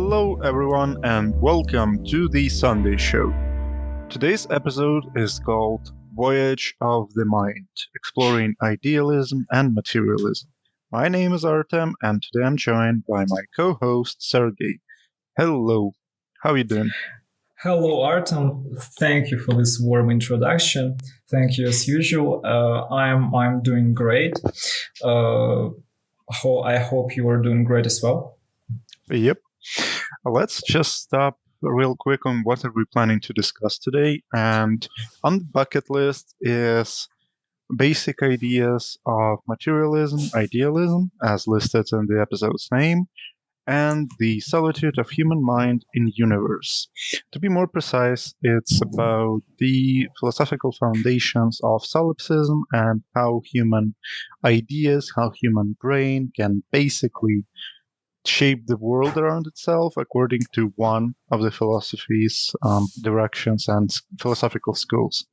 Hello, everyone, and welcome to the Sunday Show. Today's episode is called Voyage of the Mind, exploring idealism and materialism. My name is Artem, and today I'm joined by my co-host Sergey. Hello, how are you doing? Hello, Artem. Thank you for this warm introduction. Thank you as usual. I'm doing great. I hope you are doing great as well. Yep. Let's just stop real quick on what are we planning to discuss today. And on the bucket list is basic ideas of materialism, idealism, as listed in the episode's name, and the solitude of human mind in universe. To be more precise, it's about the philosophical foundations of solipsism and how human ideas, how human brain can basically shape the world around itself according to one of the philosophy's directions and philosophical schools.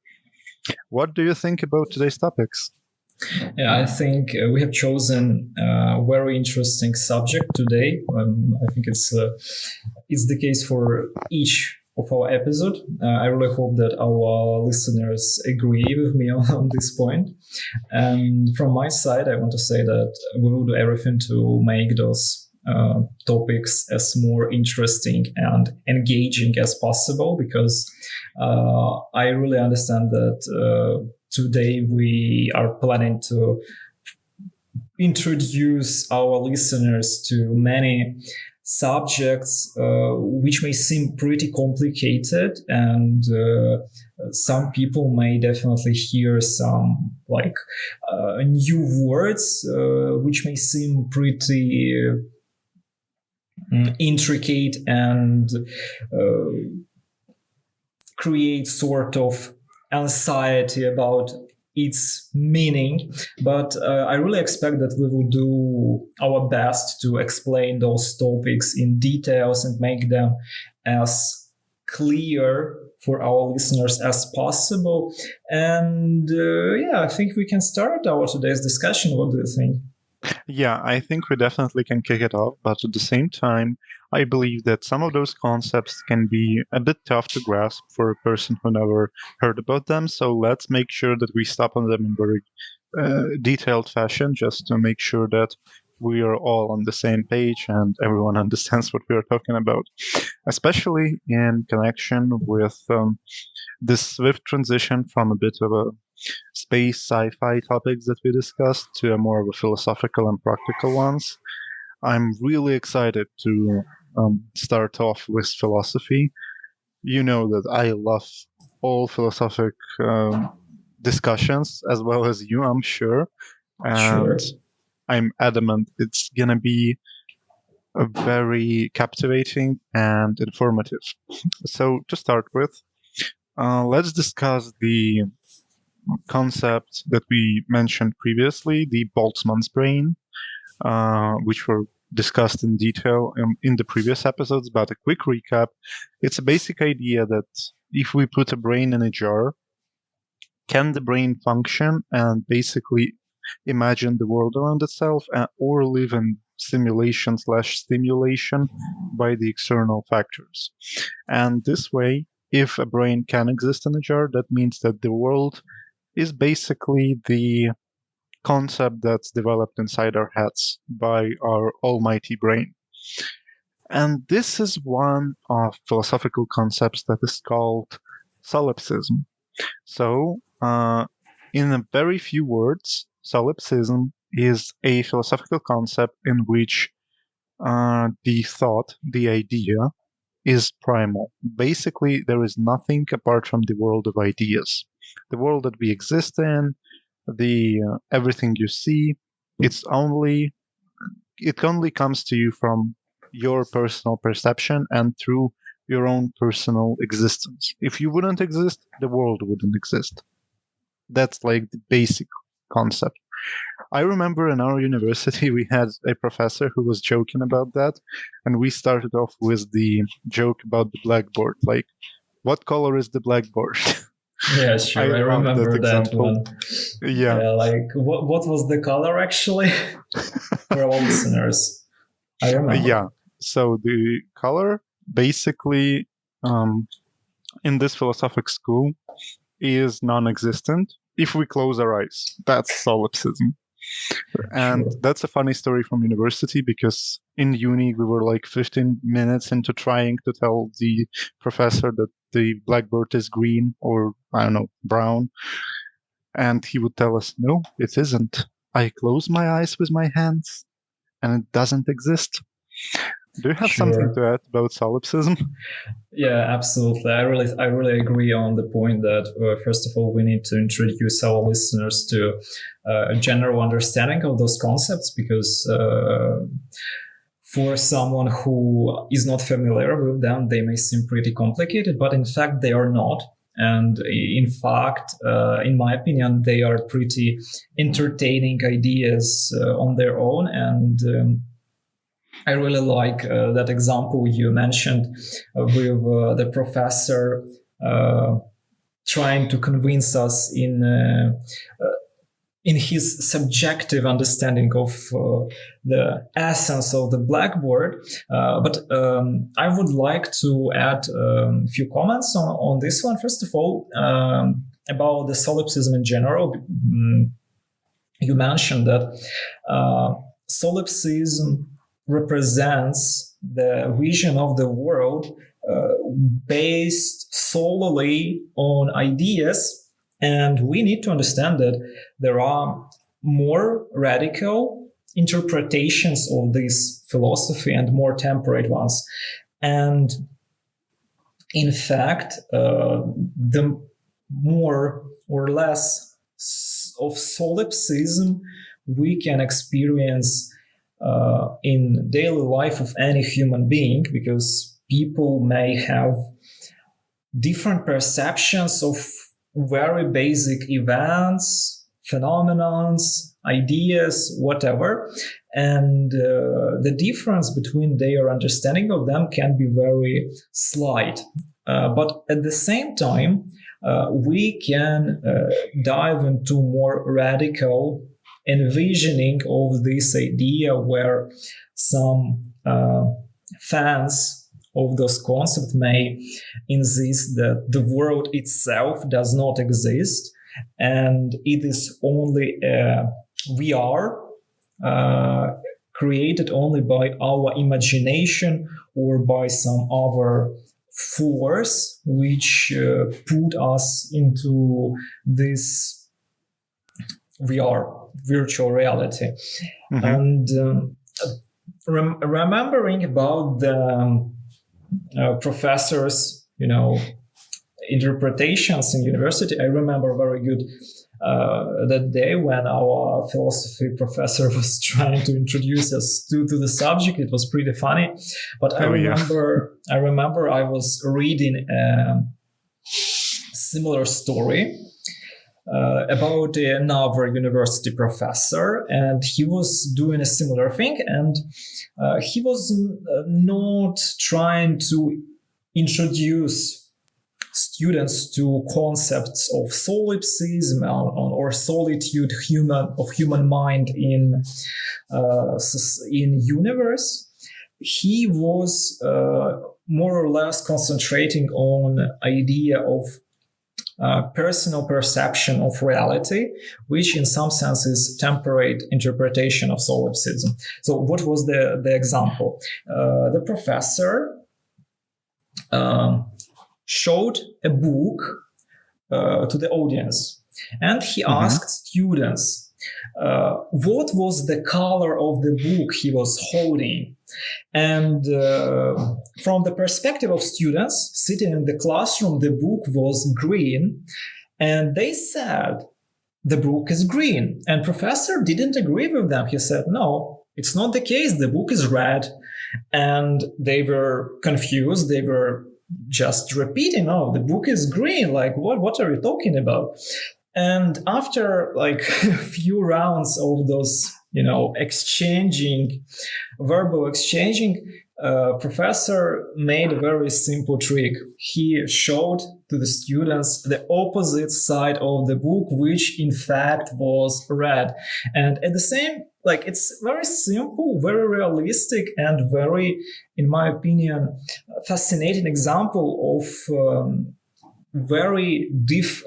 What do you think about today's topics? Yeah, I think we have chosen a very interesting subject today. I think it's the case for each of our episode. I really hope that our listeners agree with me on this point. And from my side, I want to say that we will do everything to make those topics as more interesting and engaging as possible, because I really understand that today we are planning to introduce our listeners to many subjects which may seem pretty complicated, and some people may definitely hear some new words which may seem pretty intricate and create sort of anxiety about its meaning. But I really expect that we will do our best to explain those topics in details and make them as clear for our listeners as possible. And I think we can start our today's discussion. What do you think? Yeah, I think we definitely can kick it off, but at the same time, I believe that some of those concepts can be a bit tough to grasp for a person who never heard about them. So let's make sure that we stop on them in very detailed fashion, just to make sure that we are all on the same page and everyone understands what we are talking about, especially in connection with this swift transition from a bit of a space sci-fi topics that we discussed to a more of a philosophical and practical ones. I'm really excited to start off with philosophy. You know that I love all philosophic discussions as well as you, I'm sure. And Sure. I'm adamant it's gonna be a very captivating and informative. So to start with, let's discuss the concept that we mentioned previously, the Boltzmann's brain, which were discussed in detail in the previous episodes. But a quick recap, it's a basic idea that if we put a brain in a jar, can the brain function and basically imagine the world around itself or live in simulation/stimulation by the external factors? And this way, if a brain can exist in a jar, that means that the world is basically the concept that's developed inside our heads by our almighty brain. And this is one of philosophical concepts that is called solipsism. So, in a very few words, solipsism is a philosophical concept in which the thought, the idea, is primal. Basically, there is nothing apart from the world of ideas. The world that we exist in, everything you see, it only comes to you from your personal perception and through your own personal existence. If you wouldn't exist, the world wouldn't exist. That's like the basic concept. I remember in our university we had a professor who was joking about that, and we started off with the joke about the blackboard, like, what color is the blackboard? Yeah, sure. I love that remember that example. one. Yeah. Like what was the color actually for our listeners? I remember. Yeah. So the color basically, in this philosophic school, is non-existent if we close our eyes. That's solipsism. And Sure. that's a funny story from university, because in uni we were like 15 minutes into trying to tell the professor that the blackboard is green, or I don't know, brown. And he would tell us, no, it isn't. I close my eyes with my hands and it doesn't exist. Do you have something Sure. to add about solipsism? Yeah, absolutely. I really agree on the point that first of all, we need to introduce our listeners to a general understanding of those concepts, because for someone who is not familiar with them, they may seem pretty complicated, but in fact, they are not. And in fact, in my opinion, they are pretty entertaining ideas on their own. And I really like that example you mentioned with the professor trying to convince us in his subjective understanding of the essence of the blackboard. But I would like to add a few comments on this one. First of all, about the solipsism in general. You mentioned that solipsism represents the vision of the world based solely on ideas. And we need to understand that there are more radical interpretations of this philosophy and more temperate ones. And in fact, the more or less of solipsism we can experience in daily life of any human being, because people may have different perceptions of very basic events, phenomenons, ideas, whatever. And the difference between their understanding of them can be very slight. But at the same time, we can dive into more radical envisioning of this idea, where some fans of those concepts may insist that the world itself does not exist and it is only VR created only by our imagination or by some other force which put us into this VR, virtual reality. Mm-hmm. And remembering about the professors, interpretations in university, I remember very good that day when our philosophy professor was trying to introduce us to the subject. It was pretty funny, but I remember I was reading a similar story about another university professor, and he was doing a similar thing, and he was not trying to introduce students to concepts of solipsism or solitude of human mind in universe. He was more or less concentrating on idea of personal perception of reality, which in some sense is temperate interpretation of solipsism. So what was the example? The professor showed a book to the audience, and he asked students what was the color of the book he was holding. And from the perspective of students sitting in the classroom, the book was green, and they said the book is green. And professor didn't agree with them. He said, no, it's not the case. The book is red. And they were confused. They were just repeating, oh, the book is green. Like, what are you talking about? And after like a few rounds of those, verbal exchanging, professor made a very simple trick. He showed to the students the opposite side of the book, which in fact was red. And at the same, like, it's very simple, very realistic, and very, in my opinion, fascinating example of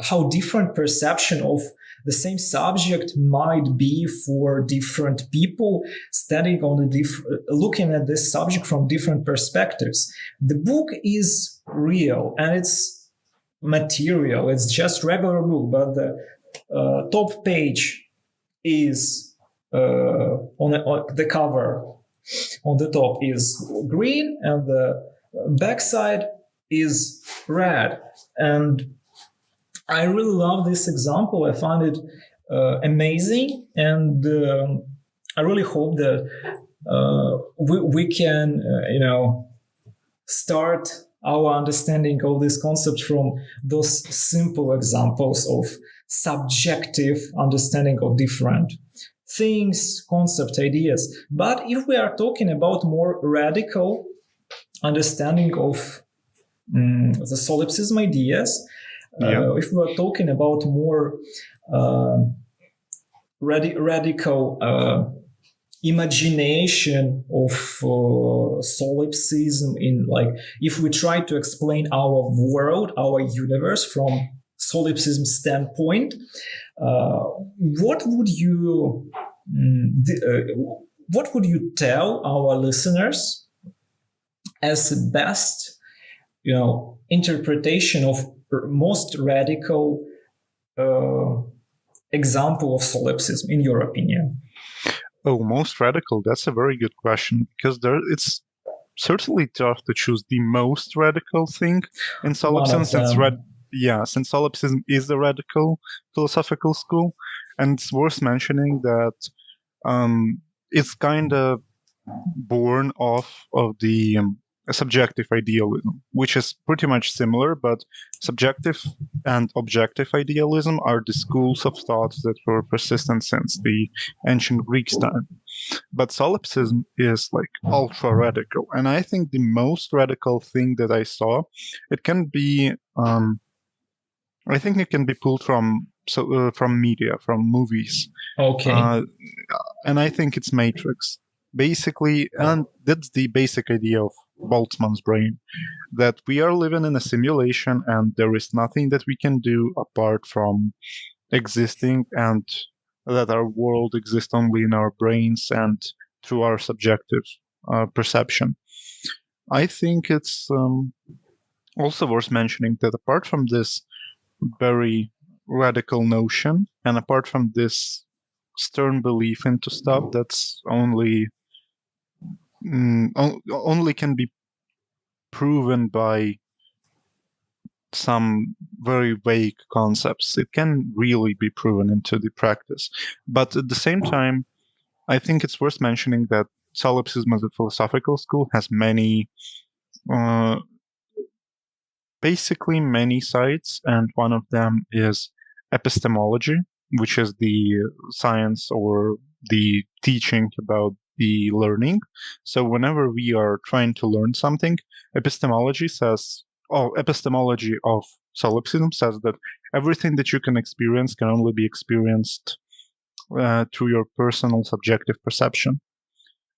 how different perception of the same subject might be for different people studying on looking at this subject from different perspectives. The book is real and it's material. It's just regular book, but the top page is on the cover on the top is green and the backside is red. And I really love this example. I find it amazing, and I really hope that we can, start our understanding of this concept from those simple examples of subjective understanding of different things, concept, ideas. But if we are talking about more radical understanding of the solipsism ideas, if we are talking about more radical imagination of solipsism, in like if we try to explain our world, our universe from solipsism standpoint, what would you tell our listeners as the best interpretation of most radical example of solipsism, in your opinion? Oh, most radical? That's a very good question, because it's certainly tough to choose the most radical thing in solipsism, since solipsism is a radical philosophical school, and it's worth mentioning that it's kind of born off of the subjective idealism, which is pretty much similar, but subjective and objective idealism are the schools of thought that were persistent since the ancient Greeks' time. But solipsism is like ultra radical, and I think the most radical thing that I saw, it can be, I think it can be pulled from media, from movies. Okay. And I think it's Matrix. Basically, and that's the basic idea of Boltzmann's brain, that we are living in a simulation and there is nothing that we can do apart from existing, and that our world exists only in our brains and through our subjective perception. I think it's also worth mentioning that apart from this very radical notion, and apart from this stern belief into stuff that's only can be proven by some very vague concepts, it can really be proven into the practice. But at the same time, I think it's worth mentioning that solipsism as a philosophical school has basically many sides, and one of them is epistemology, which is the science or the teaching about the learning. So whenever we are trying to learn something, epistemology of solipsism says that everything that you can experience can only be experienced through your personal subjective perception,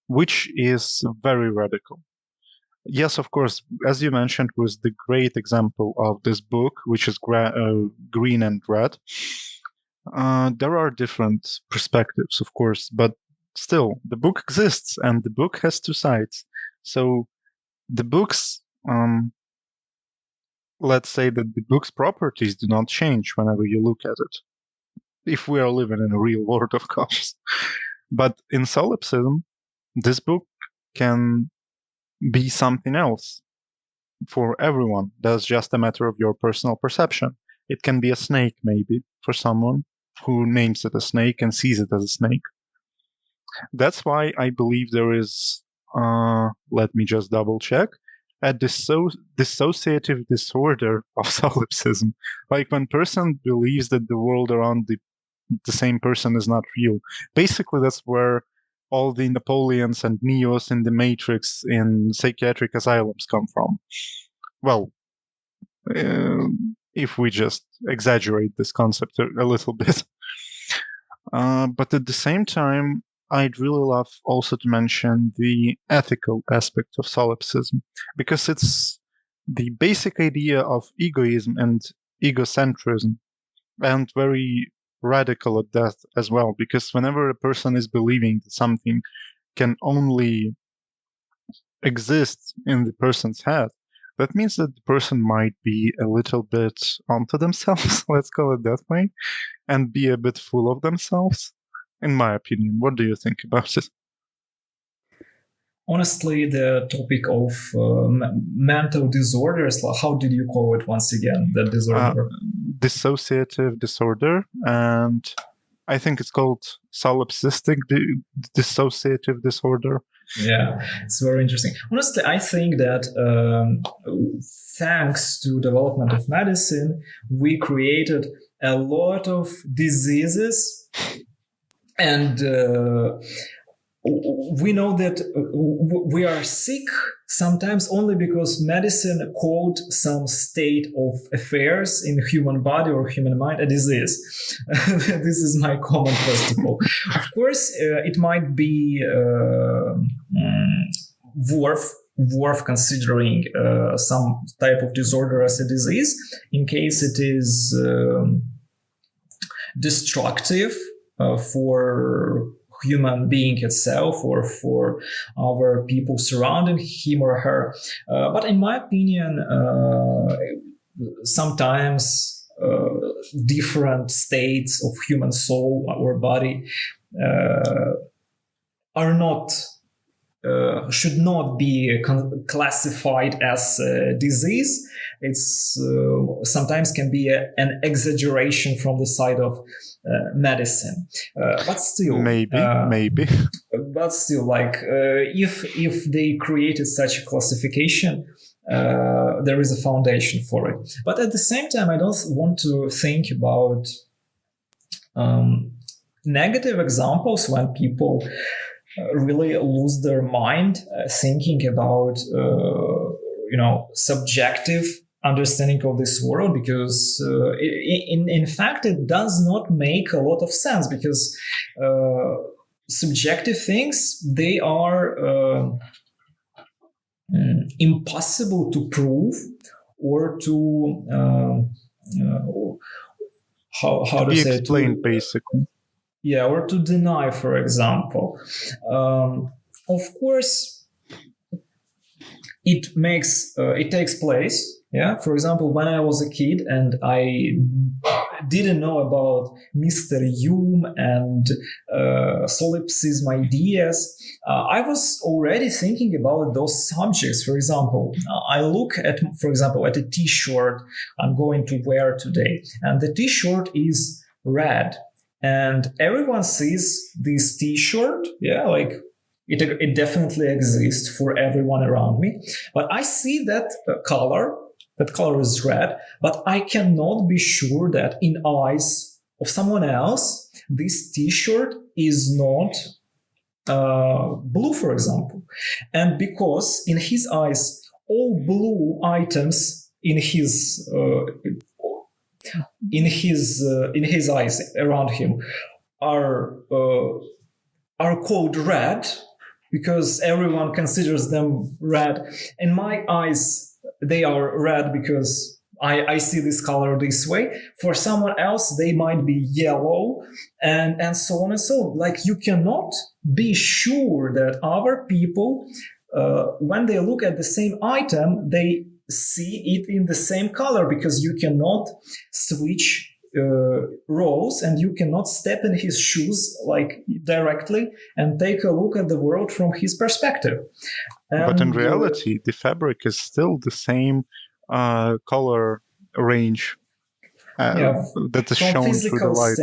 which is very radical. Yes, of course, as you mentioned, was the great example of this book, which is green and red. There are different perspectives, of course, but still, the book exists, and the book has two sides. So the book's, let's say that the book's properties do not change whenever you look at it, if we are living in a real world, of course. But in solipsism, this book can be something else for everyone. That's just a matter of your personal perception. It can be a snake, maybe, for someone who names it a snake and sees it as a snake. That's why I believe there is, let me just double check, a dissociative disorder of solipsism. Like when person believes that the world around the same person is not real. Basically, that's where all the Napoleons and Neos in the Matrix in psychiatric asylums come from. Well, if we just exaggerate this concept a little bit. But at the same time, I'd really love also to mention the ethical aspect of solipsism, because it's the basic idea of egoism and egocentrism, and very radical at that as well, because whenever a person is believing that something can only exist in the person's head, that means that the person might be a little bit onto themselves, let's call it that way, and be a bit full of themselves, in my opinion. What do you think about it? Honestly, the topic of mental disorders, how did you call it once again, that disorder? Dissociative disorder, and I think it's called solipsistic dissociative disorder. Yeah, it's very interesting. Honestly, I think that thanks to development of medicine, we created a lot of diseases, and we know that we are sick sometimes only because medicine called some state of affairs in human body or human mind a disease. This is my comment, first of all. Of course, it might be worth considering some type of disorder as a disease in case it is destructive for human being itself or for our people surrounding him or her. But in my opinion, sometimes different states of human soul or body are not should not be classified as a disease. It's sometimes can be an exaggeration from the side of medicine, but still, maybe. But still, like if they created such a classification, there is a foundation for it. But at the same time, I don't want to think about negative examples when people really lose their mind thinking about subjective understanding of this world, because in fact it does not make a lot of sense, because subjective things, they are impossible to prove or to how to say explained, basically. Yeah, or to deny, for example. Of course, it takes place. Yeah, for example, when I was a kid and I didn't know about Mr. Hume and solipsism ideas, I was already thinking about those subjects. For example, I look at, for example, at a T-shirt I'm going to wear today, and the T-shirt is red. And everyone sees this T-shirt, yeah, like it definitely exists for everyone around me. But I see that color is red, but I cannot be sure that in eyes of someone else, this T-shirt is not blue, for example. And because in his eyes, all blue items in his eyes around him are called red, because everyone considers them red. In my eyes, they are red because I see this color this way. For someone else, they might be yellow, and so on and so on. Like, you cannot be sure that other people, when they look at the same item, they see it in the same color, because you cannot switch roles and you cannot step in his shoes like directly and take a look at the world from his perspective. But in reality, the fabric is still the same color range that is shown through the light.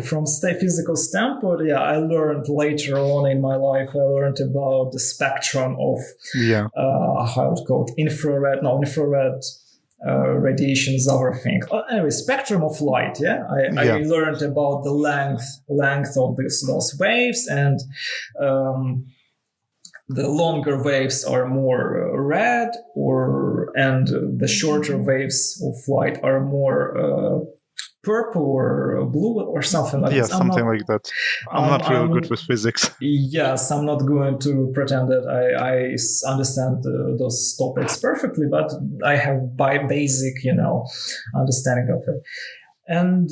From physical standpoint, yeah, I learned later on in my life, I learned about the spectrum of how it's called, infrared radiation is our thing. Anyway, spectrum of light. Yeah, I learned about the length of those waves, and the longer waves are more red, and the shorter waves of light are more purple or blue or something like that. Yeah, something like that. I'm not real good with physics. Yes, I'm not going to pretend that I understand those topics perfectly, but I have basic, understanding of it. And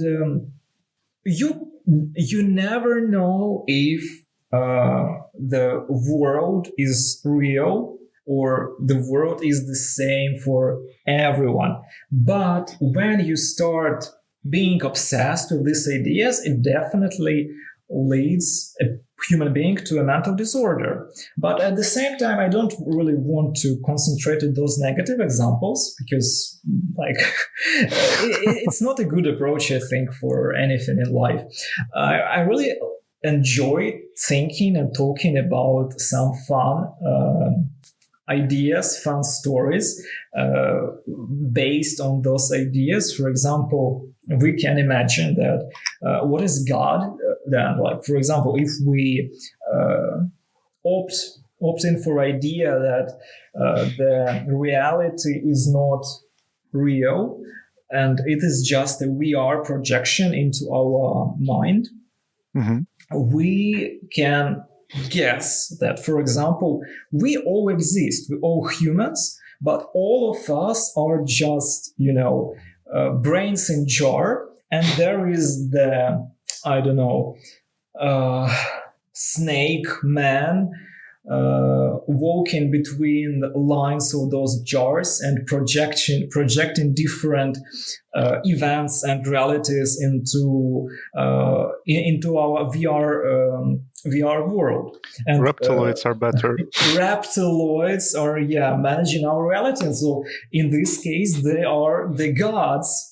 you never know if the world is real or the world is the same for everyone. But when you start being obsessed with these ideas, it definitely leads a human being to a mental disorder. But at the same time, I don't really want to concentrate on those negative examples because, it's not a good approach, I think, for anything in life. I really enjoy thinking and talking about some fun ideas, fun stories based on those ideas. For example, we can imagine that what is God then? Like, for example, if we opt in for idea that the reality is not real and it is just a VR projection into our mind, we can guess that, for example, we all exist, we all humans, but all of us are just, brains in jar, and there is the, snake man walking between the lines of those jars and projecting different events and realities into our VR world. And reptiloids are better. Reptiloids are managing our reality. And so in this case, they are the gods.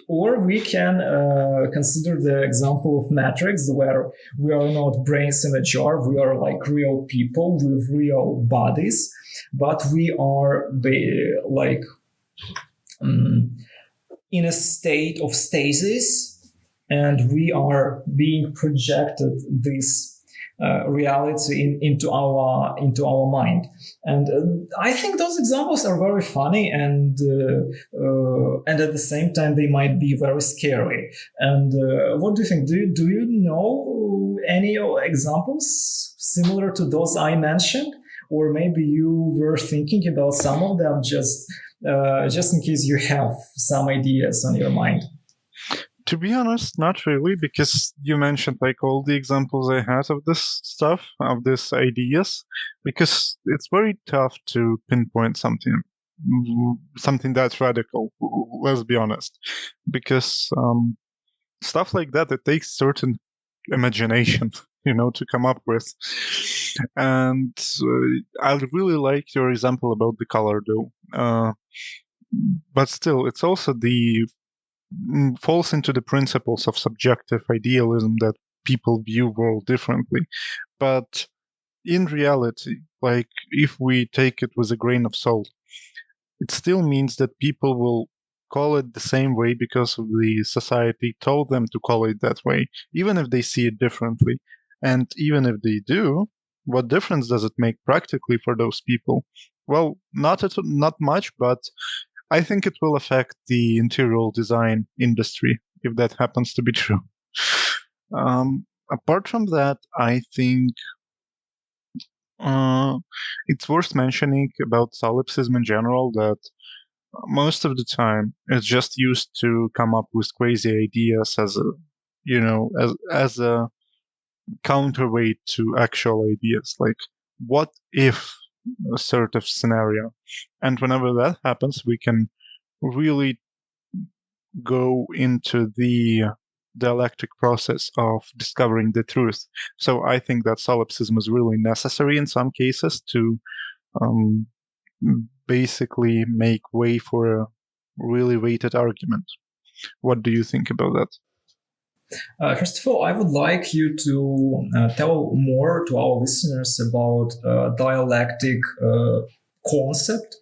Or we can consider the example of Matrix, where we are not brains in a jar. We are like real people with real bodies, but we are in a state of stasis, and we are being projected this reality into our mind. And I think those examples are very funny, and at the same time they might be very scary. And what do you think? Do you know any examples similar to those I mentioned, or maybe you were thinking about some of them just in case you have some ideas on your mind? To be honest, not really, because you mentioned all the examples I had of this stuff, of these ideas, because it's very tough to pinpoint something that's radical, let's be honest, because stuff like that, it takes certain imagination, to come up with. And I really like your example about the color, though. But still, it's also falls into the principles of subjective idealism that people view world differently. But in reality, if we take it with a grain of salt, it still means that people will call it the same way because the society told them to call it that way, even if they see it differently. And even if they do, what difference does it make practically for those people? Well, not much, but I think it will affect the interior design industry, if that happens to be true. Apart from that, I think it's worth mentioning about solipsism in general that most of the time it's just used to come up with crazy ideas as a counterweight to actual ideas, like what if a sort of scenario. And whenever that happens, we can really go into the dialectic process of discovering the truth. So I think that solipsism is really necessary in some cases to basically make way for a really weighted argument. What do you think about that? First of all, I would like you to tell more to our listeners about dialectic concept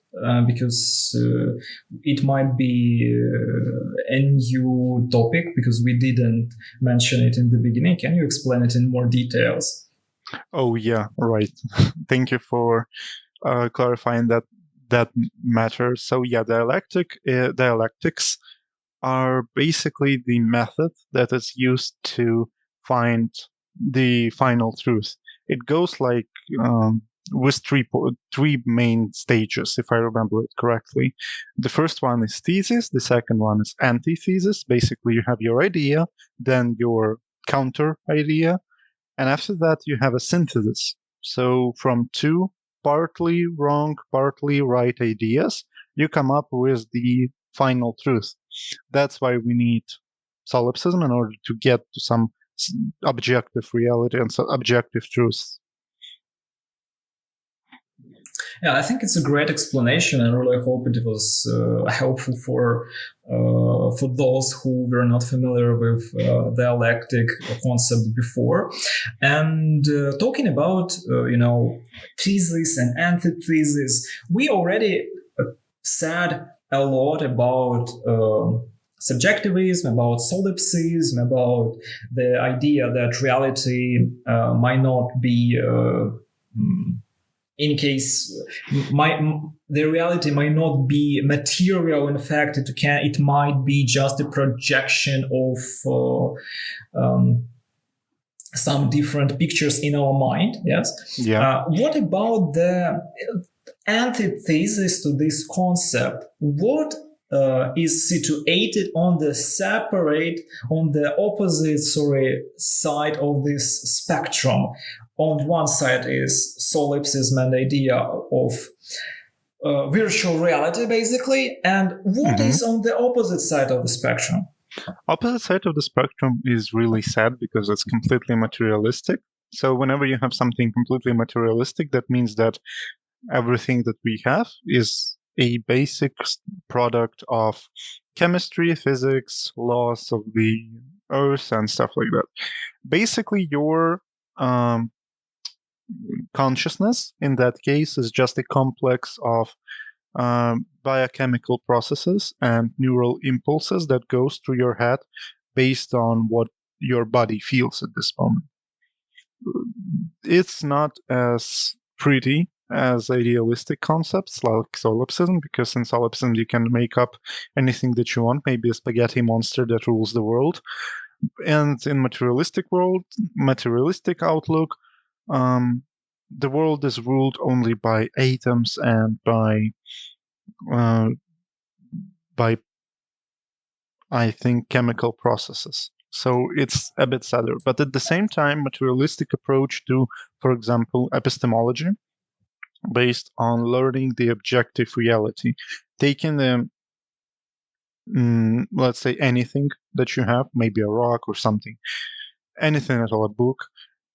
because it might be a new topic because we didn't mention it in the beginning. Can you explain it in more details? Oh yeah, right. Thank you for clarifying that matter. So yeah, dialectics are basically the method that is used to find the final truth. It goes like with three main stages, if I remember it correctly. The first one is thesis. The second one is antithesis. Basically, you have your idea, then your counter idea, and after that, you have a synthesis. So from two partly wrong, partly right ideas, you come up with the final truth. That's why we need solipsism in order to get to some objective reality and objective truth. Yeah, I think it's a great explanation, and really hope it was helpful for those who were not familiar with dialectic concept before. And talking about thesis and antithesis, we already said a lot about subjectivism, about solipsism, about the idea that reality might not be in case the reality might not be material. In fact, it might be just a projection of some different pictures in our mind. Yes. Yeah. What about the antithesis to this concept? What is situated on the opposite side of this spectrum? On one side is solipsism and the idea of virtual reality, basically. And what is on the opposite side of the spectrum? Opposite side of the spectrum is really sad because it's completely materialistic. So whenever you have something completely materialistic, that means that everything that we have is a basic product of chemistry, physics, laws of the earth, and stuff like that. Basically, your consciousness in that case is just a complex of biochemical processes and neural impulses that goes through your head based on what your body feels at this moment. It's not as pretty as idealistic concepts like solipsism, because in solipsism you can make up anything that you want, maybe a spaghetti monster that rules the world. And in materialistic outlook, the world is ruled only by atoms and by I think chemical processes. So it's a bit sadder. But at the same time, materialistic approach to, for example, epistemology, based on learning the objective reality, taking the let's say anything that you have, maybe a rock or something, anything at all, a book,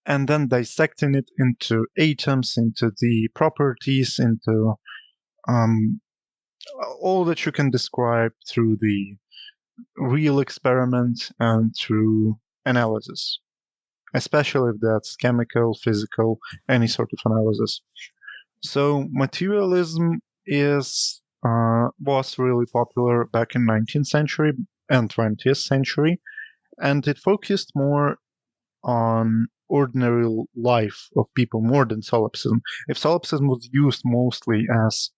and then dissecting it into atoms, into the properties, into all that you can describe through the real experiment and through analysis, especially if that's chemical, physical, any sort of analysis. So materialism was really popular back in 19th century and 20th century, and it focused more on ordinary life of people more than solipsism. If solipsism was used mostly as,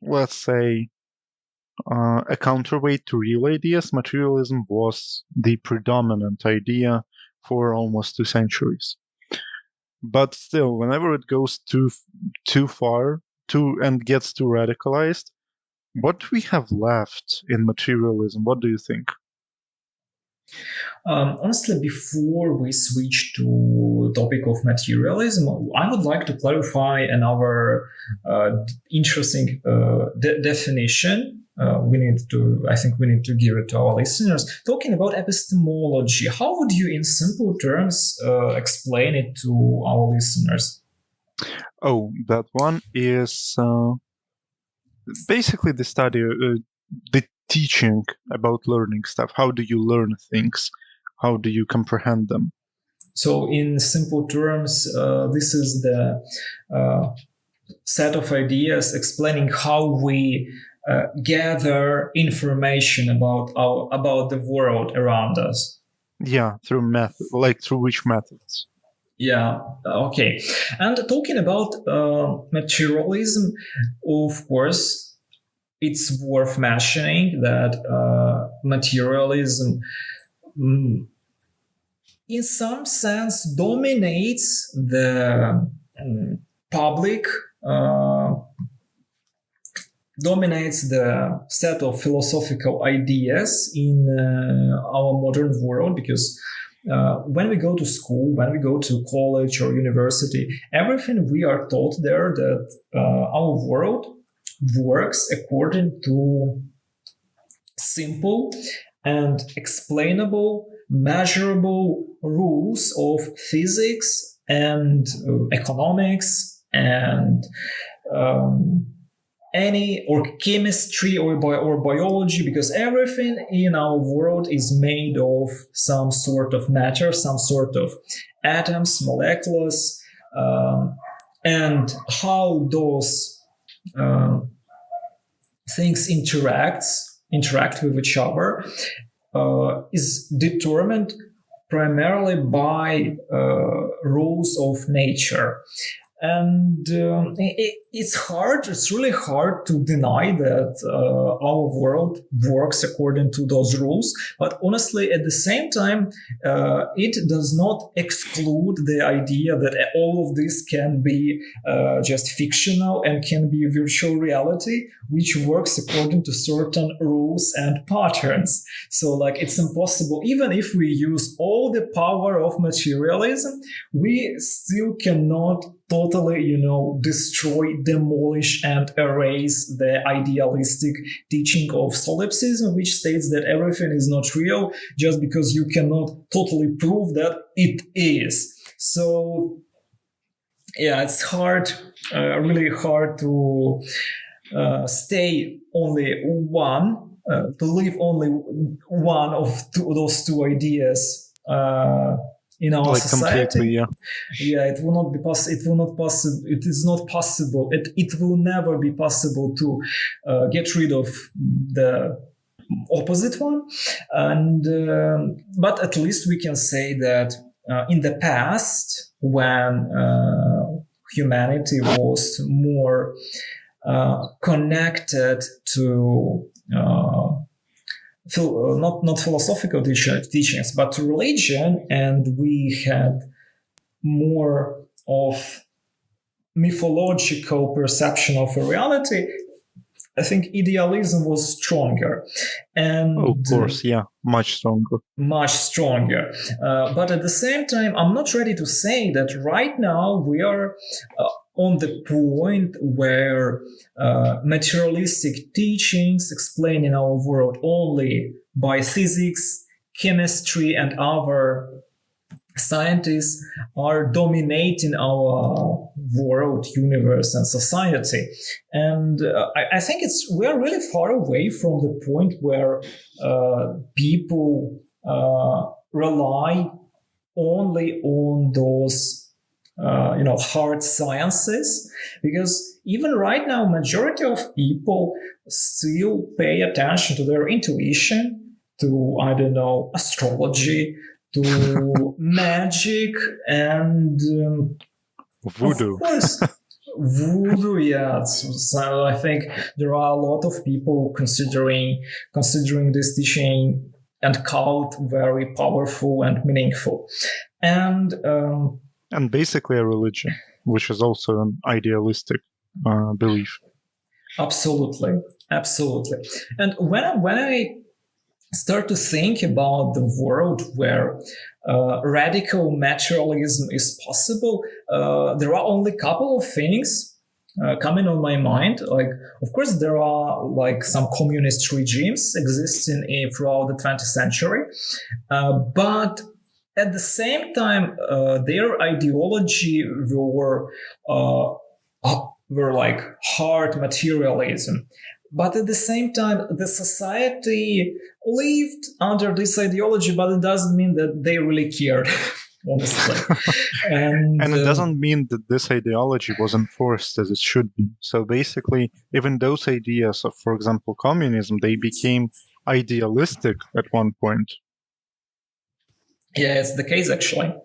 let's say, a counterweight to real ideas, materialism was the predominant idea for almost 2 centuries. But still, whenever it goes too far and gets too radicalized, what do we have left in materialism? What do you think? Honestly, before we switch to topic of materialism, I would like to clarify another interesting definition. I think we need to give it to our listeners. Talking about epistemology, how would you, in simple terms, explain it to our listeners? Oh, that one is basically the study, the teaching about learning stuff. How do you learn things? How do you comprehend them? So in simple terms, this is the set of ideas explaining how we gather information about the world around us. Yeah, through method, like through which methods? Yeah, okay. And talking about materialism, of course, it's worth mentioning that materialism, in some sense, dominates the public, dominates the set of philosophical ideas in our modern world, because when we go to school, when we go to college or university, everything we are taught there that our world works according to simple and explainable, measurable rules of physics and economics and or chemistry or biology, because everything in our world is made of some sort of matter, some sort of atoms, molecules, and how those things interact with each other is determined primarily by rules of nature. And it's really hard to deny that our world works according to those rules. But honestly, at the same time, it does not exclude the idea that all of this can be just fictional and can be virtual reality, which works according to certain rules and patterns. So like, it's impossible, even if we use all the power of materialism, we still cannot totally, destroy, demolish, and erase the idealistic teaching of solipsism, which states that everything is not real just because you cannot totally prove that it is. So, yeah, it's hard, really hard to stay only one, to live only one of those two ideas in our Like society. completely, yeah. Yeah, it will not be possible. It will not possible. It is not possible. It will never be possible to get rid of the opposite one. And but at least we can say that in the past, when humanity was more connected to not philosophical teachings, but to religion, and we had more of mythological perception of a reality, I think idealism was stronger. And Of course, yeah, much stronger. Much stronger. But at the same time, I'm not ready to say that right now we are on the point where materialistic teachings explaining our world only by physics, chemistry, and other scientists are dominating our world, universe, and society. And I think we're really far away from the point where people rely only on those hard sciences, because even right now, majority of people still pay attention to their intuition, to, I don't know, astrology, to magic, and voodoo. of course, voodoo. Yeah, so I think there are a lot of people considering this teaching and cult very powerful and meaningful, and basically a religion, which is also an idealistic belief. Absolutely. And when I start to think about the world where radical materialism is possible, there are only a couple of things coming on my mind. Like, of course, there are like some communist regimes existing throughout the 20th century, but at the same time, their ideology were like hard materialism. But at the same time, the society lived under this ideology, but it doesn't mean that they really cared honestly. And And it doesn't mean that this ideology was enforced as it should be. So basically, even those ideas of, for example, communism, they became idealistic at one point. yeah, it's the case actually.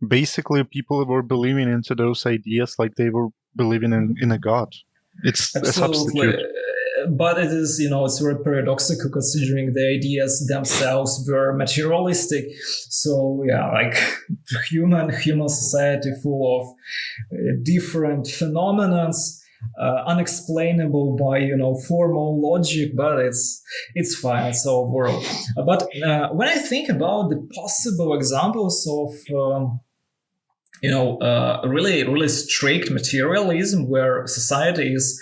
Basically, people were believing into those ideas like they were believing in a god. It's a Absolutely. substitute. But it is, it's very paradoxical considering the ideas themselves were materialistic. So yeah, like human society full of different phenomena, unexplainable by formal logic, but it's fine. It's our world. But when I think about the possible examples of really strict materialism where society is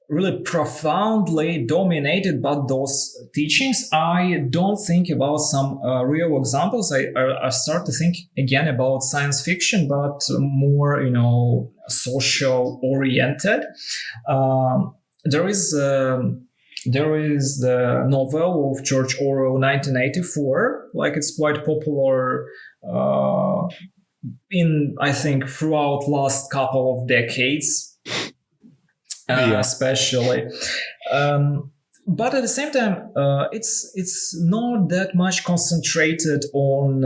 really profoundly dominated by those teachings, I don't think about some real examples. I start to think again about science fiction, but more, social oriented. There is the novel of George Orwell, 1984. Like it's quite popular in, I think, throughout last couple of decades. Especially. But at the same time, it's not that much concentrated on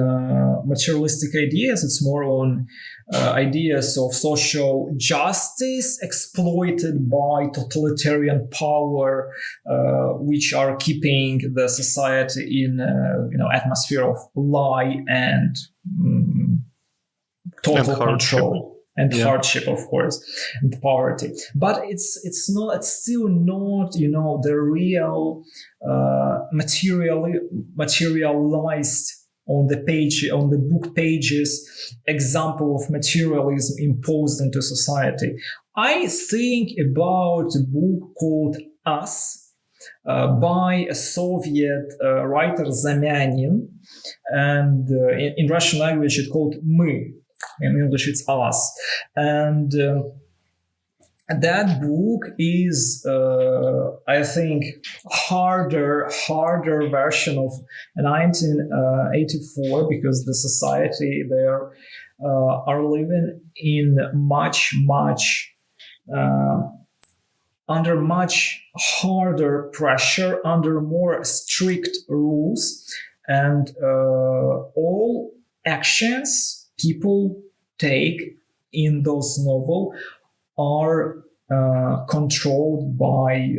materialistic ideas. It's more on ideas of social justice exploited by totalitarian power, which are keeping the society in atmosphere of lie and total control. And hardship, of course, and poverty. But it's still not, the real materialized on the book pages example of materialism imposed into society. I think about a book called Us by a Soviet writer Zamyanin, and in Russian language it's called Мы. In English, it's Us. And that book is, I think, harder version of 1984, because the society there are living in much under much harder pressure, under more strict rules, and all actions people take in those novels are controlled by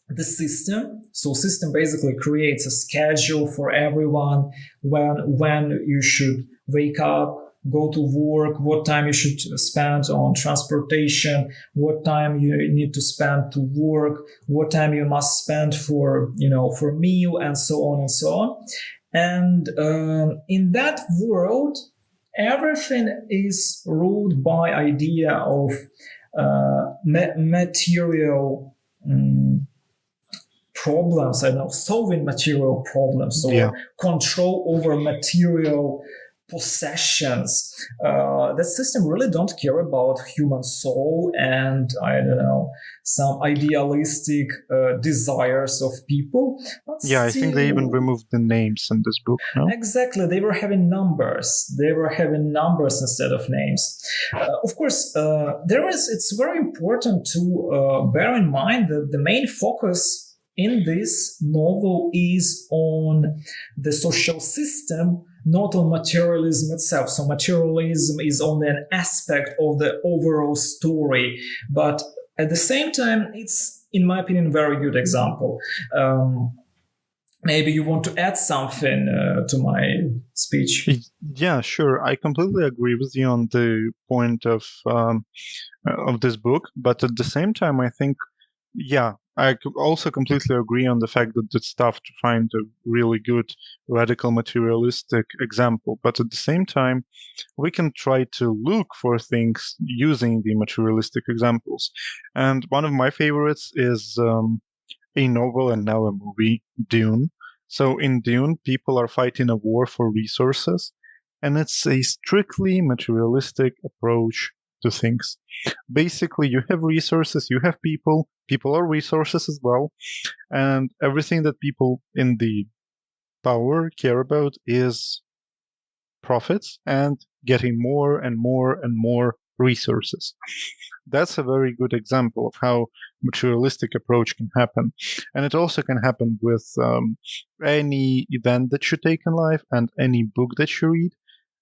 the system. So system basically creates a schedule for everyone, when you should wake up, go to work, what time you should spend on transportation, what time you need to spend to work, what time you must spend for meal, and so on and so on. And in that world, everything is ruled by idea of material problems. I don't know, solving material problems, or control over material possessions. That system really don't care about human soul and, I don't know, some idealistic desires of people. I think they even removed the names in this book, no? Exactly. They were having numbers. Instead of names. Of course, it's very important to bear in mind that the main focus in this novel is on the social system, not on materialism itself. So materialism is only an aspect of the overall story, but at the same time, it's, in my opinion, a very good example. Maybe you want to add something to my speech. Yeah, sure. I completely agree with you on the point of this book, but at the same time, I think, I also completely agree on the fact that it's tough to find a really good radical materialistic example. But at the same time, we can try to look for things using the materialistic examples. And one of my favorites is a novel and now a movie, Dune. So in Dune, people are fighting a war for resources, and it's a strictly materialistic approach to things. Basically, you have resources, you have people are resources as well, and everything that people in the power care about is profits and getting more and more and more resources. That's a very good example of how materialistic approach can happen. And it also can happen with any event that you take in life and any book that you read,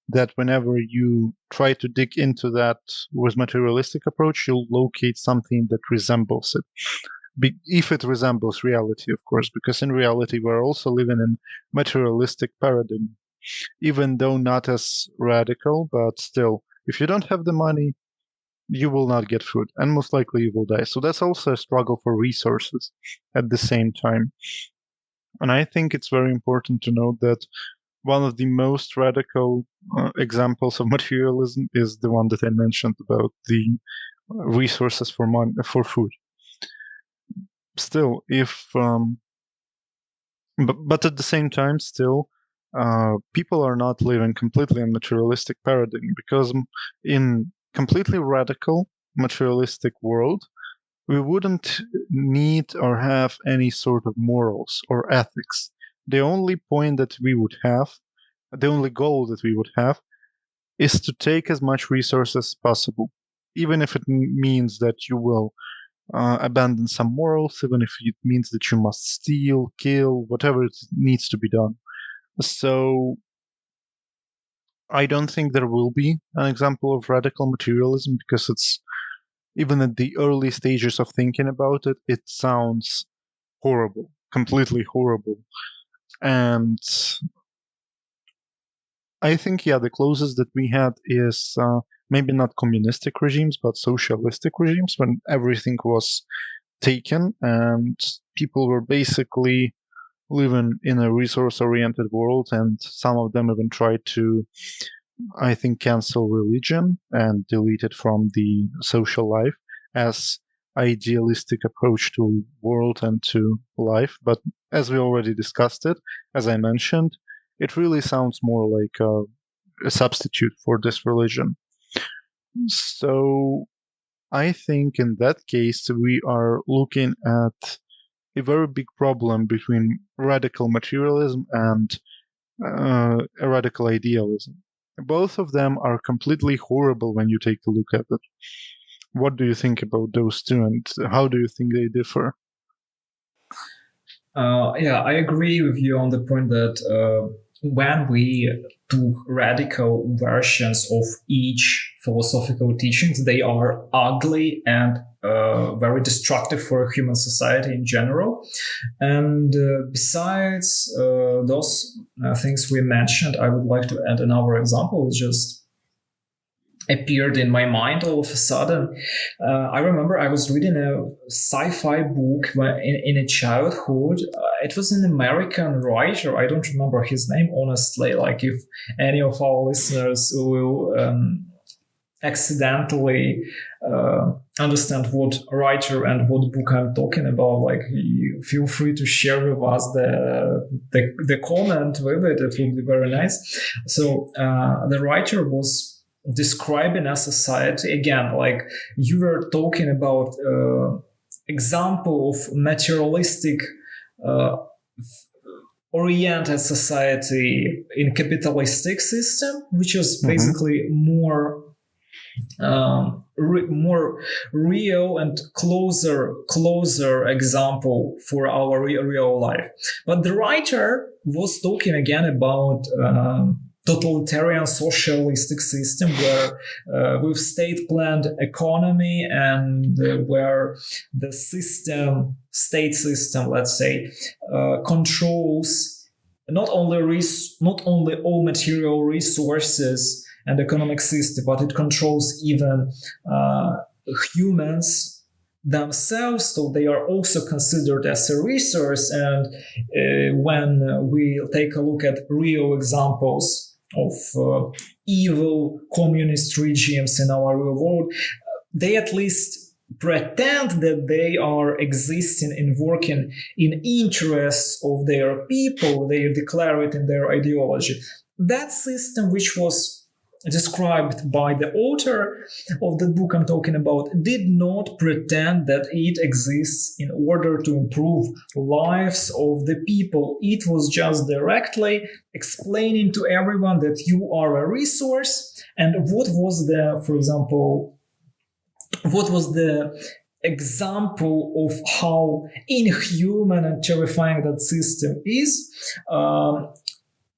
that whenever you try to dig into that with materialistic approach, you'll locate something that resembles it. If it resembles reality, of course, because in reality, we're also living in materialistic paradigm, even though not as radical, but still, if you don't have the money, you will not get food, and most likely you will die. So that's also a struggle for resources at the same time. And I think it's very important to note that one of the most radical examples of materialism is the one that I mentioned about the resources for money, for food. Still, but at the same time, still, people are not living completely in materialistic paradigm, because in completely radical materialistic world, we wouldn't need or have any sort of morals or ethics. The only point that we would have, the only goal that we would have, is to take as much resources as possible, even if it means that you will abandon some morals, even if it means that you must steal, kill, whatever it needs to be done. So I don't think there will be an example of radical materialism, because it's, even at the early stages of thinking about it, it sounds horrible, completely horrible. And I think, yeah, the closest that we had is maybe not communistic regimes, but socialistic regimes, when everything was taken and people were basically living in a resource-oriented world, and some of them even tried to, I think, cancel religion and delete it from the social life as idealistic approach to world and to life. But as we already discussed it, as I mentioned, it really sounds more like a substitute for this religion. So I think in that case, we are looking at a very big problem between radical materialism and a radical idealism. Both of them are completely horrible when you take a look at it. What do you think about those two, and how do you think they differ? Yeah, I agree with you on the point that when we do radical versions of each philosophical teachings, they are ugly and very destructive for human society in general. And besides those things we mentioned, I would like to add another example. It just appeared in my mind all of a sudden. I remember I was reading a sci-fi book in a childhood. It was an American writer. I don't remember his name, honestly. Like, if any of our listeners will accidentally understand what writer and what book I'm talking about, like, you feel free to share with us the comment with it. It would be very nice. So the writer was describing a society, again, like you were talking about example of materialistic oriented society in capitalistic system, which is basically more real and closer example for our real life. But the writer was talking again about totalitarian socialistic system where with state-planned economy and where the state system, let's say, controls not only all material resources and economic system, but it controls even humans themselves, so they are also considered as a resource. And when we take a look at real examples of evil communist regimes in our real world, they at least pretend that they are existing and working in interests of their people. They declare it in their ideology. That system, which was described by the author of the book I'm talking about did not pretend that it exists in order to improve lives of the people. It was just directly explaining to everyone that you are a resource. And what was the, for example, what was the example of how inhuman and terrifying that system is?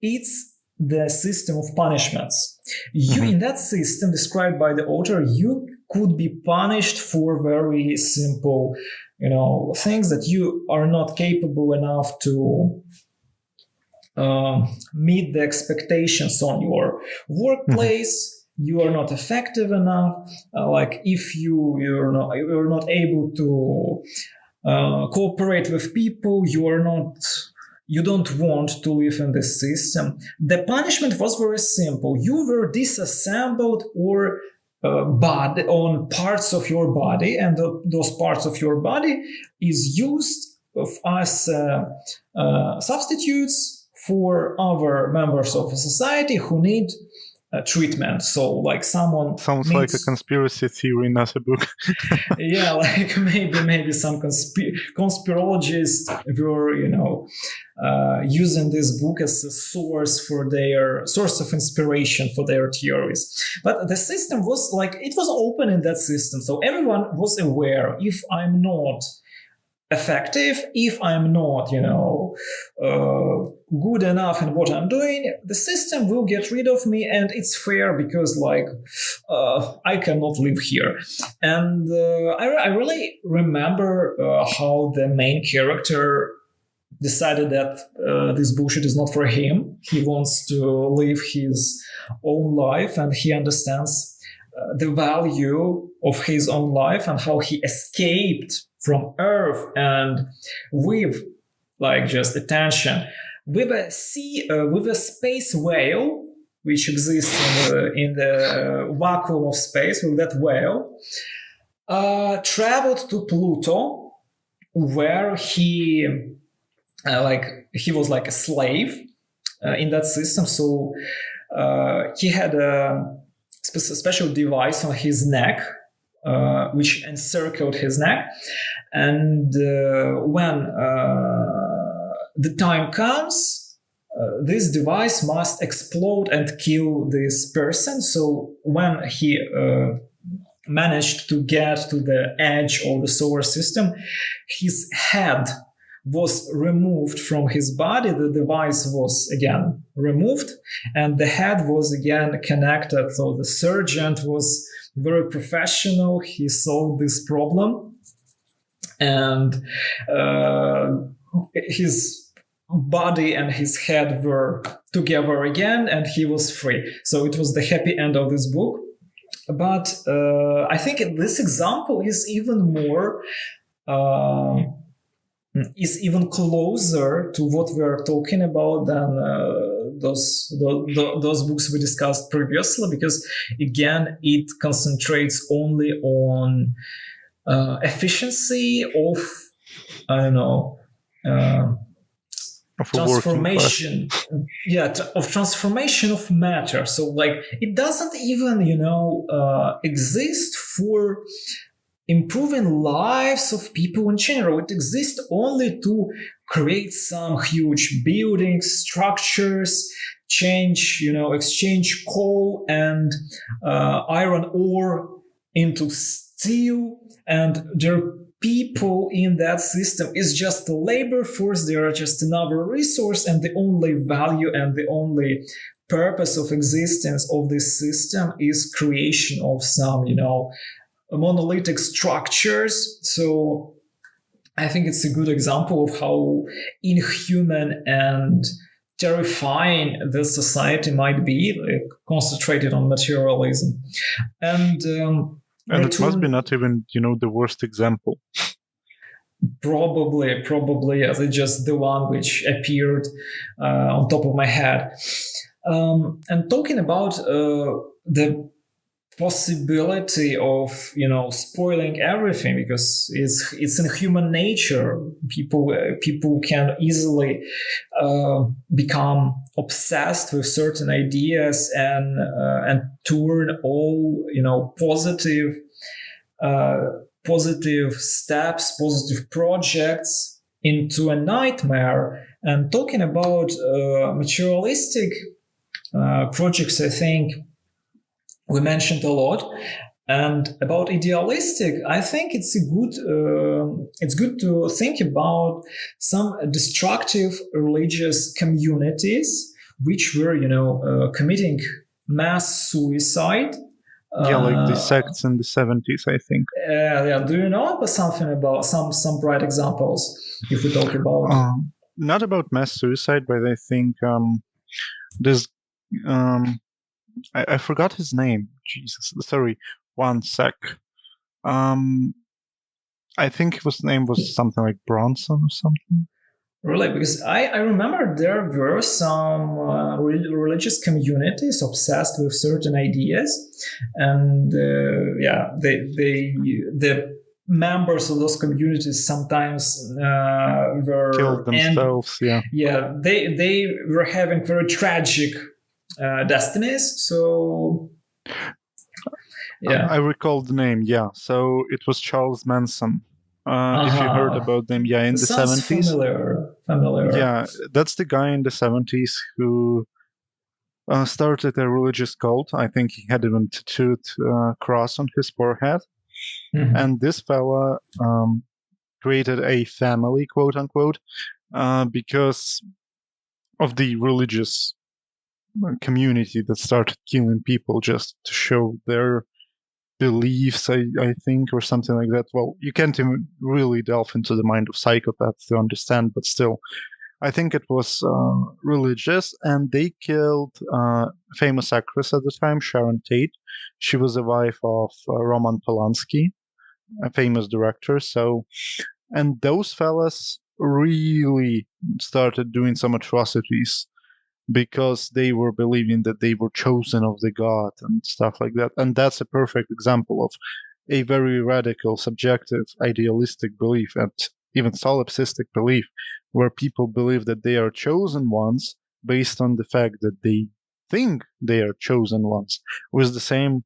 It's the system of punishments. In that system described by the author, you could be punished for very simple, things that you are not capable enough to meet the expectations on your workplace. You are not effective enough. Like if you're not able to cooperate with people, you don't want to live in this system. The punishment was very simple. You were disassembled or on parts of your body, and those parts of your body is used as substitutes for other members of a society who need treatment. So like someone sounds like a conspiracy theory, not a book. Yeah, like maybe some conspirologists were using this book as a source of inspiration for their theories. But the system was it was open in that system, so everyone was aware, if I'm not effective, if I'm not good enough in what I'm doing, the system will get rid of me, and it's fair because I cannot live here. And I really remember how the main character decided that this bullshit is not for him. He wants to live his own life, and he understands the value of his own life and how he escaped from Earth, and with just attention, with a space whale which exists in the vacuum of space. With that whale, traveled to Pluto, where he was like a slave in that system. So he had a special device on his neck, which encircled his neck. And when the time comes, this device must explode and kill this person. So when he managed to get to the edge of the solar system, his head was removed from his body, the device was again removed, and the head was again connected. So the surgeon was very professional. He solved this problem, and his body and his head were together again, and he was free. So it was the happy end of this book. But I think this example is even more is even closer to what we are talking about than those books we discussed previously, because again it concentrates only on efficiency of transformation, of transformation of matter. So it doesn't even exist for improving lives of people in general. It exists only to create some huge buildings, structures, exchange coal and iron ore into steel, and their people in that system is just a labor force. They are just another resource, and the only value and the only purpose of existence of this system is creation of some monolithic structures. So I think it's a good example of how inhuman and terrifying this society might be, concentrated on materialism. And it must be not even the worst example. Probably yes. It's just the one which appeared on top of my head. And talking about the possibility of spoiling everything, because it's in human nature. People can easily become obsessed with certain ideas and turn all positive steps, positive projects into a nightmare. And talking about materialistic projects, I think we mentioned a lot. And about idealistic, I think it's good to think about some destructive religious communities which were committing mass suicide. Like the sects in the 70s, I think. Do you know something about some bright examples? If we talk about not about mass suicide, but I think there's I forgot his name. Jesus, sorry. One sec. I think his name was something like Bronson or something. Really? Because I remember there were some religious communities obsessed with certain ideas, and the members of those communities sometimes were killed themselves. They were having very tragic destinies. So I recall the name. Yeah, so it was Charles Manson. If you heard about them, in the 70s. Familiar. Yeah, that's the guy in the 70s who started a religious cult. I think he had even tattooed cross on his forehead. Mm-hmm. And this fella created a family, quote unquote, because of the religious community that started killing people just to show their beliefs, I think, or something like that. Well, you can't even really delve into the mind of psychopaths to understand, but still, I think it was religious, and they killed a famous actress at the time, Sharon Tate. She was the wife of Roman Polanski, a famous director. So, and those fellas really started doing some atrocities because they were believing that they were chosen of the God and stuff like that. And that's a perfect example of a very radical, subjective, idealistic belief, and even solipsistic belief, where people believe that they are chosen ones based on the fact that they think they are chosen ones, with the same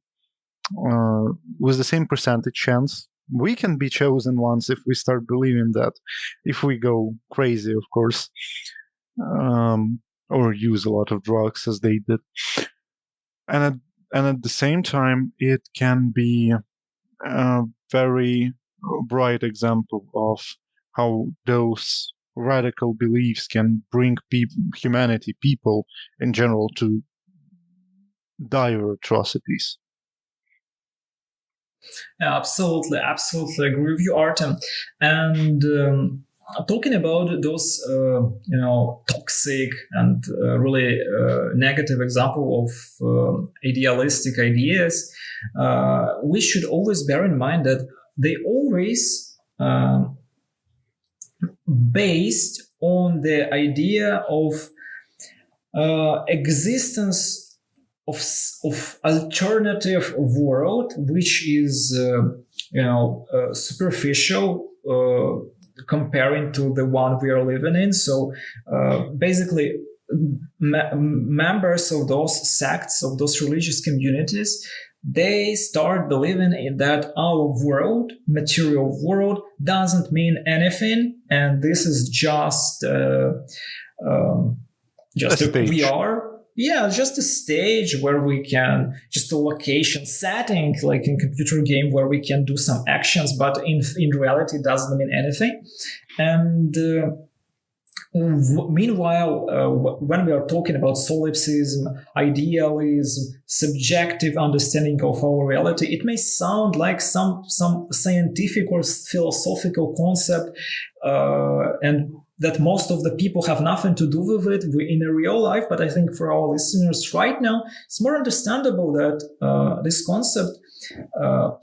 percentage chance we can be chosen ones if we start believing that, if we go crazy, of course. Or use a lot of drugs as they did. And at the same time, it can be a very bright example of how those radical beliefs can bring people in general, to dire atrocities. Yeah, absolutely agree with you, Artem. And talking about those, toxic and really negative example of idealistic ideas, we should always bear in mind that they always based on the idea of existence of alternative world, which is superficial comparing to the one we are living in. So basically, members of those sects, of those religious communities, they start believing in that our world, material world, doesn't mean anything, and this is just we are. Yeah, just a stage where we can, just a location setting, like in computer game where we can do some actions, but in reality it doesn't mean anything. And meanwhile, when we are talking about solipsism, idealism, subjective understanding of our reality, it may sound like some scientific or philosophical concept, and that most of the people have nothing to do with it in a real life. But I think for our listeners right now, it's more understandable that this concept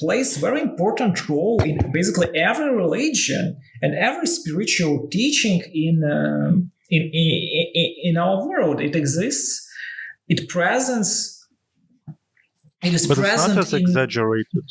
plays a very important role in basically every religion and every spiritual teaching in our world. It exists, it presents it is But it's not present as in. exaggerated.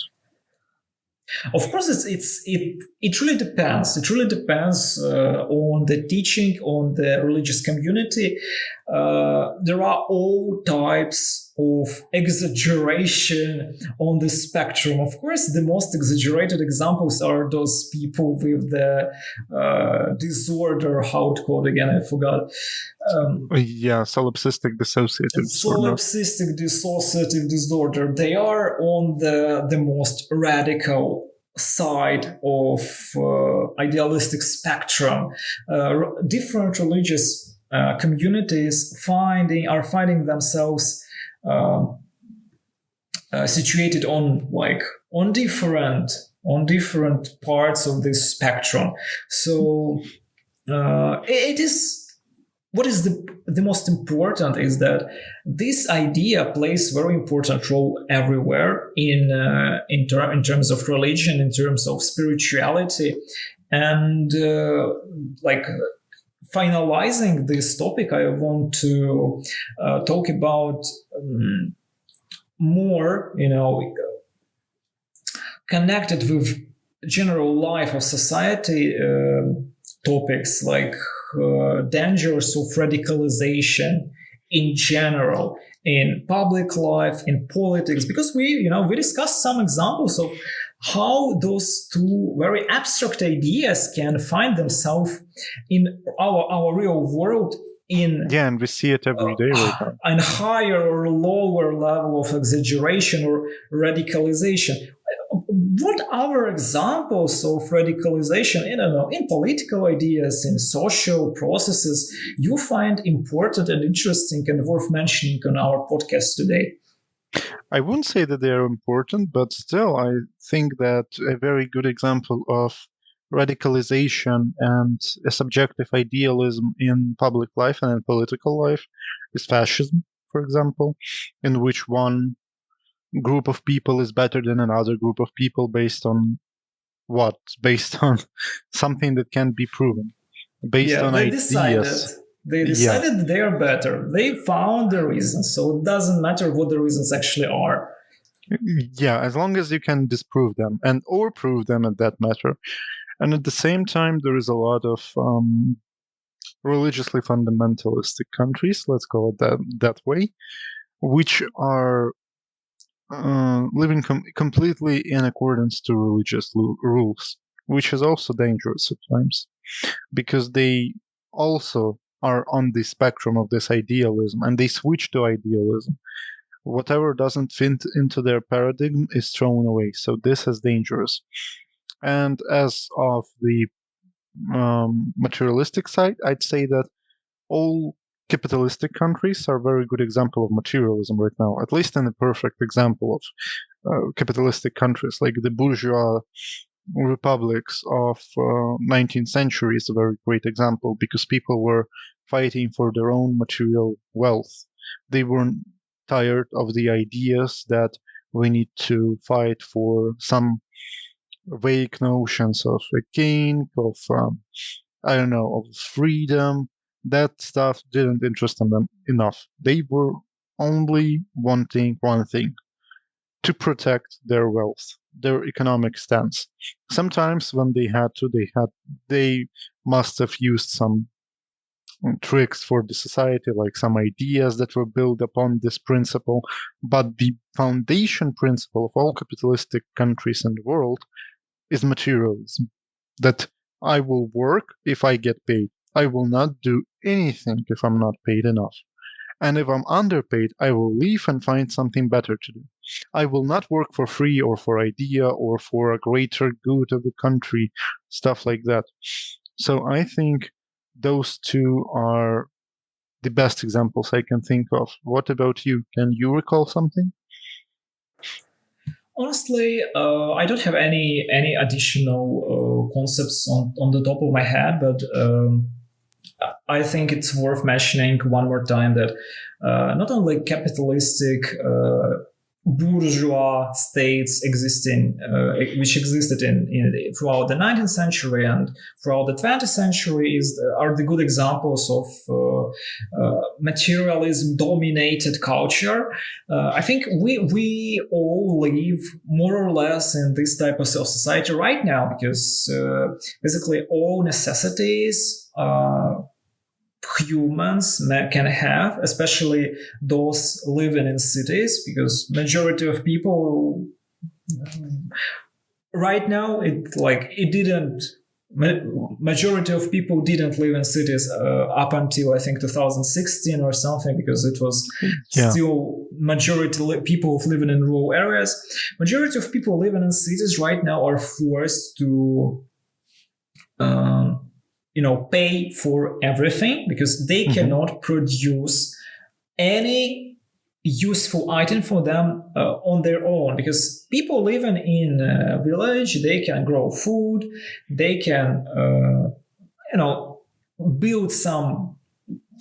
Of course, it really depends. It really depends on the teaching, on the religious community. There are all types of exaggeration on the spectrum. Of course, the most exaggerated examples are those people with the disorder. How to call it again? I forgot. Solipsistic dissociative disorder. Solipsistic dissociative disorder. They are on the most radical side of idealistic spectrum. Different religious communities are finding themselves situated on different parts of this spectrum. So it is. What is the most important is that this idea plays very important role everywhere in terms of religion, in terms of spirituality, and finalizing this topic, I want to talk about more, connected with general life of society topics like dangers of radicalization in general in public life, in politics, because we discussed some examples of how those two very abstract ideas can find themselves in our real world and we see it every day right now. And higher or lower level of exaggeration or radicalization. What other examples of radicalization, in political ideas, in social processes, you find important and interesting and worth mentioning on our podcast today? I wouldn't say that they are important, but still, I think that a very good example of radicalization and a subjective idealism in public life and in political life is fascism, for example, in which one group of people is better than another group of people based on what? Based on something that can be proven. Based on ideas. They decided they are better. They found the reasons, so it doesn't matter what the reasons actually are. Yeah, as long as you can disprove them or prove them at that matter. And at the same time, there is a lot of religiously fundamentalistic countries, let's call it that way, which are living completely in accordance to religious rules, which is also dangerous at times, because they also are on the spectrum of this idealism, and they switch to idealism. Whatever doesn't fit into their paradigm is thrown away. So this is dangerous. And as of the materialistic side, I'd say that all capitalistic countries are a very good example of materialism right now, at least in a perfect example of capitalistic countries, like the bourgeois republics of 19th century is a very great example, because people were fighting for their own material wealth. They weren't tired of the ideas that we need to fight for some vague notions of a king, of of freedom. That stuff didn't interest them enough. They were only wanting one thing: to protect their wealth, their economic stance. Sometimes when they had to, they must have used some tricks for the society, like some ideas that were built upon this principle. But the foundation principle of all capitalistic countries in the world is materialism. That I will work if I get paid. I will not do anything if I'm not paid enough. And if I'm underpaid, I will leave and find something better to do. I will not work for free or for idea or for a greater good of the country, stuff like that. So I think those two are the best examples I can think of. What about you? Can you recall something? Honestly, I don't have any additional concepts on the top of my head, but I think it's worth mentioning one more time that not only capitalistic bourgeois states existing, which existed in throughout the 19th century and throughout the 20th century, are the good examples of materialism dominated culture. I think we all live more or less in this type of society right now, because basically all necessities humans can have, especially those living in cities, because majority of people right now, majority of people didn't live in cities up until I think 2016 or something, because it was still majority people living in rural areas. Majority of people living in cities right now are forced to pay for everything, because they cannot produce any useful item for them on their own, because people living in a village, they can grow food, they can build some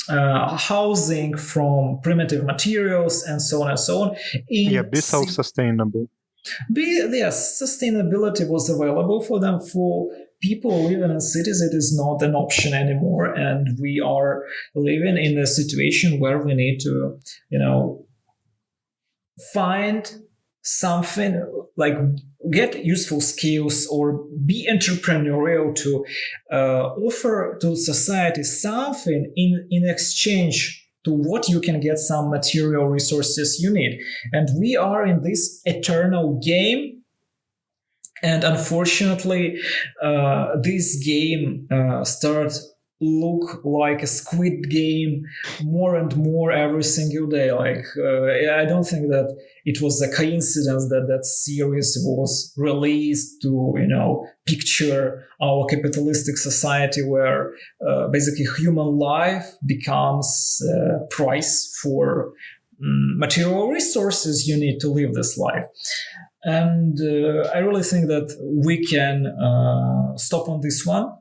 housing from primitive materials and so on and so on. Be self-sustainable. Sustainability was available for them. For people living in cities, it is not an option anymore, and we are living in a situation where we need to find something, like get useful skills or be entrepreneurial to offer to society something in exchange to what you can get some material resources you need. And we are in this eternal game. And unfortunately, this game starts look like a Squid Game more and more every single day. I don't think that it was a coincidence that series was released to picture our capitalistic society, where basically human life becomes a price for material resources you need to live this life. And I really think that we can stop on this one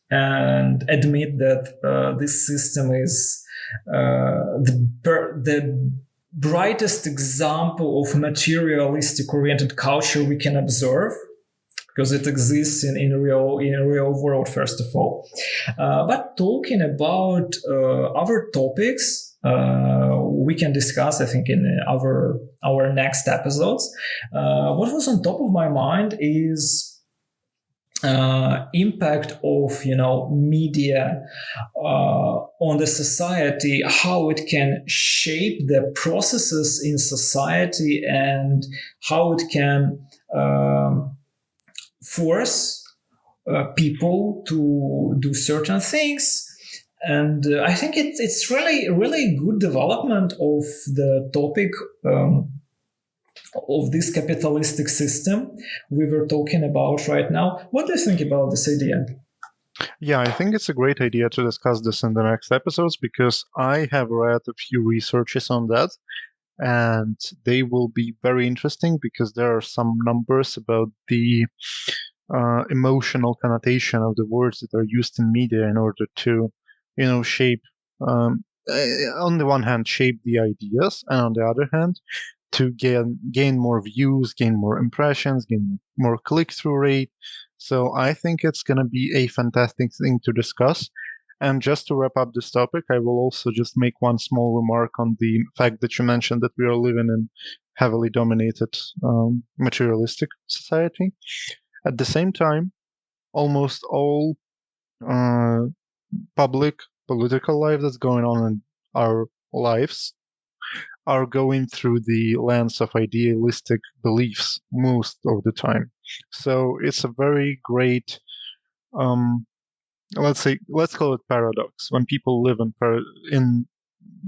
and admit that this system is the brightest example of materialistic oriented culture we can observe, because it exists in a real world, first of all. But talking about other topics, we can discuss, I think, in our next episodes. What was on top of my mind is impact of media on the society, how it can shape the processes in society, and how it can force people to do certain things. And I think it's really good development of the topic of this capitalistic system we were talking about right now. What do you think about this idea? Yeah, I think it's a great idea to discuss this in the next episodes, because I have read a few researches on that, and they will be very interesting, because there are some numbers about the emotional connotation of the words that are used in media in order to shape, on the one hand, shape the ideas, and on the other hand, to gain more views, gain more impressions, gain more click-through rate. So I think it's going to be a fantastic thing to discuss. And just to wrap up this topic, I will also just make one small remark on the fact that you mentioned that we are living in heavily dominated materialistic society. At the same time, almost all public political life that's going on in our lives are going through the lens of idealistic beliefs most of the time. So it's a very great, let's call it paradox, when people live in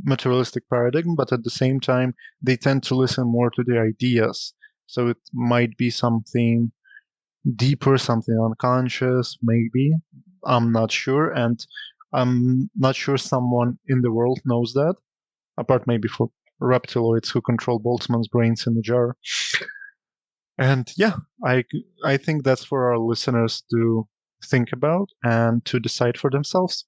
materialistic paradigm, but at the same time, they tend to listen more to the ideas. So it might be something deeper, something unconscious, maybe. I'm not sure. And I'm not sure someone in the world knows that, apart maybe for reptiloids who control Boltzmann's brains in a jar. And yeah, I think that's for our listeners to think about and to decide for themselves.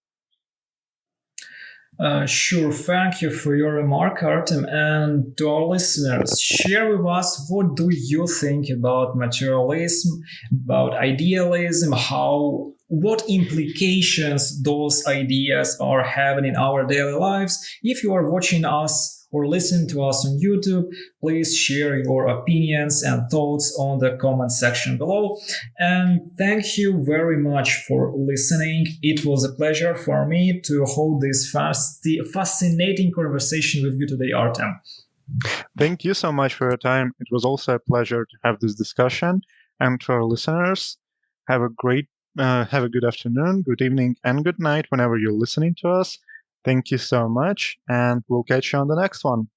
Sure. Thank you for your remark, Artem. And to our listeners, share with us what do you think about materialism, about idealism, what implications those ideas are having in our daily lives. If you are watching us or listening to us on YouTube, please share your opinions and thoughts on the comment section below. And thank you very much for listening. It was a pleasure for me to hold this fascinating conversation with you today, Artem. Thank you so much for your time. It was also a pleasure to have this discussion. And to our listeners, have have a good afternoon, good evening, and good night whenever you're listening to us. Thank you so much, and we'll catch you on the next one.